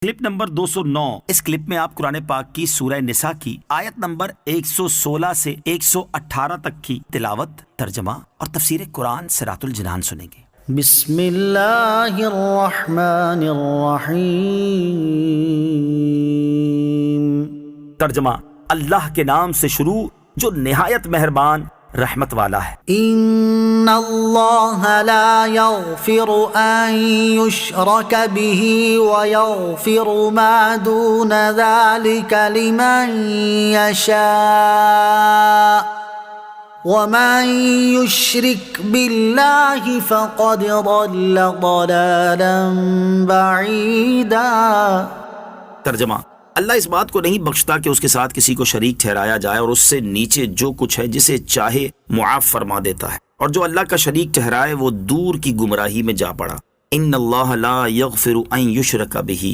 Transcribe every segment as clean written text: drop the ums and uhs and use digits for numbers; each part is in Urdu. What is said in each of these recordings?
Clip number 209۔ اس کلپ میں آپ قرآن پاک کی سورہ نساء کی آیت نمبر 116 سے 118 تک کی تلاوت، ترجمہ اور تفسیر قرآن صراط الجنان سنیں گے۔ بسم اللہ الرحمن الرحیم۔ ترجمہ، اللہ کے نام سے شروع جو نہایت مہربان رحمت والا ہے۔ ان اللہ لا یغفر ان یشرک به ویغفر ما دون ذلك لمن یشاء ومن یشرک باللہ فقد ضل ضلالا بعیدا۔ ترجمہ، اللہ اس بات کو نہیں بخشتا کہ اس کے ساتھ کسی کو شریک ٹھہرایا جائے، اور اس سے نیچے جو کچھ ہے جسے چاہے معاف فرما دیتا ہے، اور جو اللہ کا شریک ٹھہرائے وہ دور کی گمراہی میں جا پڑا۔ ان اللہ لا یغفر ان یشرک بہ،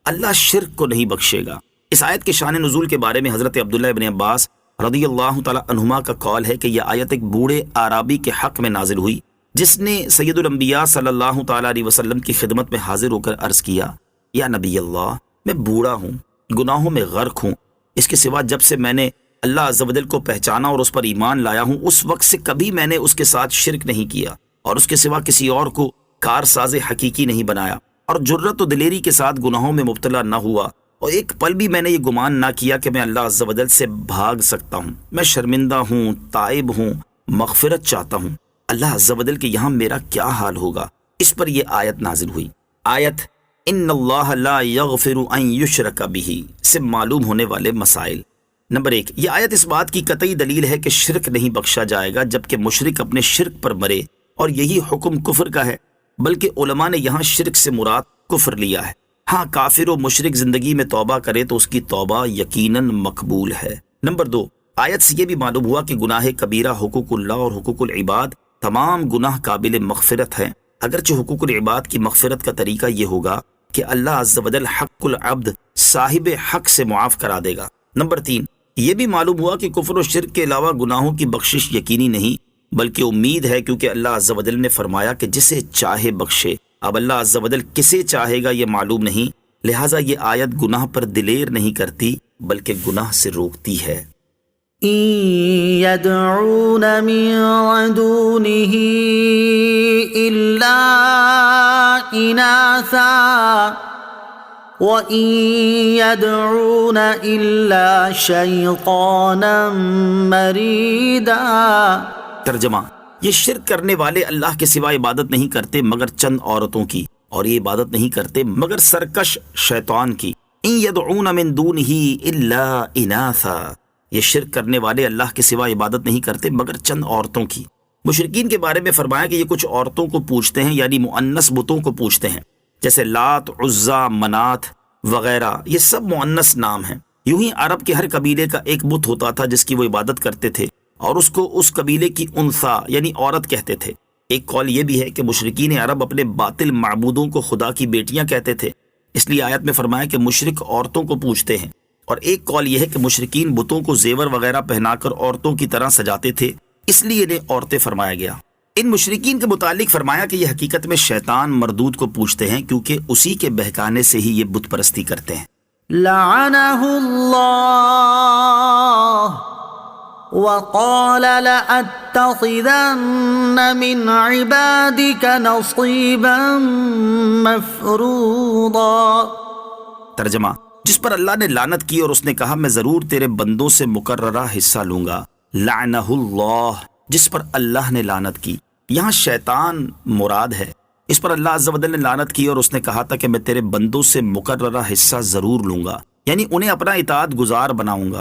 اللہ شرک کو نہیں بخشے گا۔ اس آیت کے شان نزول کے بارے میں حضرت عبداللہ ابن عباس رضی اللہ تعالی عنہما کا قول ہے کہ یہ آیت ایک بوڑھے اعرابی کے حق میں نازل ہوئی، جس نے سید الانبیاء صلی اللہ تعالی علیہ وسلم کی خدمت میں حاضر ہو کر عرض کیا، یا نبی اللہ، میں بوڑھا ہوں، گناہوں میں غرق ہوں، اس کے سوا جب سے میں نے اللہ عز و جل کو پہچانا اور اس پر ایمان لایا ہوں، اس وقت سے کبھی میں نے اس کے ساتھ شرک نہیں کیا، اور اس کے سوا کسی اور کو کارساز حقیقی نہیں بنایا، اور جرت و دلیری کے ساتھ گناہوں میں مبتلا نہ ہوا، اور ایک پل بھی میں نے یہ گمان نہ کیا کہ میں اللہ عز و جل سے بھاگ سکتا ہوں۔ میں شرمندہ ہوں، تائب ہوں، مغفرت چاہتا ہوں۔ اللہ عز و جل کہ یہاں میرا کیا حال ہوگا، اس پر یہ آیت نازل ہوئی۔ آیت ان اللہ لا یغفر ان یشرک بہ سے معلوم ہونے والے مسائل۔ نمبر 1، یہ آیت اس بات کی قطعی دلیل ہے کہ شرک نہیں بخشا جائے گا جبکہ مشرک اپنے شرک پر مرے، اور یہی حکم کفر کا ہے، بلکہ علماء نے یہاں شرک سے مراد کفر لیا ہے۔ ہاں، کافر و مشرک زندگی میں توبہ کرے تو اس کی توبہ یقیناً مقبول ہے۔ نمبر 2، آیت سے یہ بھی معلوم ہوا کہ گناہ کبیرہ، حقوق اللہ اور حقوق العباد تمام گناہ قابل مغفرت ہیں، اگرچہ حقوق العباد کی مغفرت کا طریقہ یہ ہوگا کہ اللہ عز و جل حق العبد صاحب حق سے معاف کرا دے گا۔ نمبر 3، یہ بھی معلوم ہوا کہ کفر و شرک کے علاوہ گناہوں کی بخشش یقینی نہیں بلکہ امید ہے، کیونکہ اللہ عز و جل نے فرمایا کہ جسے چاہے بخشے۔ اب اللہ عز و جل کسے چاہے گا یہ معلوم نہیں، لہٰذا یہ آیت گناہ پر دلیر نہیں کرتی بلکہ گناہ سے روکتی ہے۔ إِن يَدْعُونَ مِن دُونِهِ إِلَّا إِنَاثًا وَإِن يَدْعُونَ إِلَّا شَيْطَانًا مَرِيدًا۔ ترجمہ، یہ شرک کرنے والے اللہ کے سوا عبادت نہیں کرتے مگر چند عورتوں کی، اور یہ عبادت نہیں کرتے مگر سرکش شیطان کی۔ ان یدعون من دونہ الا اناثا، یہ شرک کرنے والے اللہ کے سوا عبادت نہیں کرتے مگر چند عورتوں کی۔ مشرکین کے بارے میں فرمایا کہ یہ کچھ عورتوں کو پوجتے ہیں، یعنی مؤنث بتوں کو پوجتے ہیں، جیسے لات، عزا، منات وغیرہ، یہ سب مؤنث نام ہیں۔ یوں ہی عرب کے ہر قبیلے کا ایک بت ہوتا تھا جس کی وہ عبادت کرتے تھے، اور اس کو اس قبیلے کی انثا یعنی عورت کہتے تھے۔ ایک قول یہ بھی ہے کہ مشرکین عرب اپنے باطل معبودوں کو خدا کی بیٹیاں کہتے تھے، اس لیے آیت میں فرمایا کہ مشرک عورتوں کو پوجتے ہیں۔ اور ایک قول یہ ہے کہ مشرکین بتوں کو زیور وغیرہ پہنا کر عورتوں کی طرح سجاتے تھے، اس لیے انہیں عورتیں فرمایا گیا۔ ان مشرکین کے متعلق فرمایا کہ یہ حقیقت میں شیطان مردود کو پوجتے ہیں، کیونکہ اسی کے بہکانے سے ہی یہ بت پرستی کرتے ہیں۔ لعنہ اللہ وقال لأتخذن من عبادك نصيبا مفروضا۔ ترجمہ، جس پر اللہ نے لعنت کی اور اس نے کہا میں ضرور تیرے بندوں سے مقررہ حصہ لوں گا۔ لعنہ اللہ، جس پر اللہ نے لعنت کی، یہاں شیطان مراد ہے۔ اس پر اللہ عز و جل نے لعنت کی اور اس نے کہا تھا کہ میں تیرے بندوں سے مقررہ حصہ ضرور لوں گا، یعنی انہیں اپنا اطاعت گزار بناؤں گا۔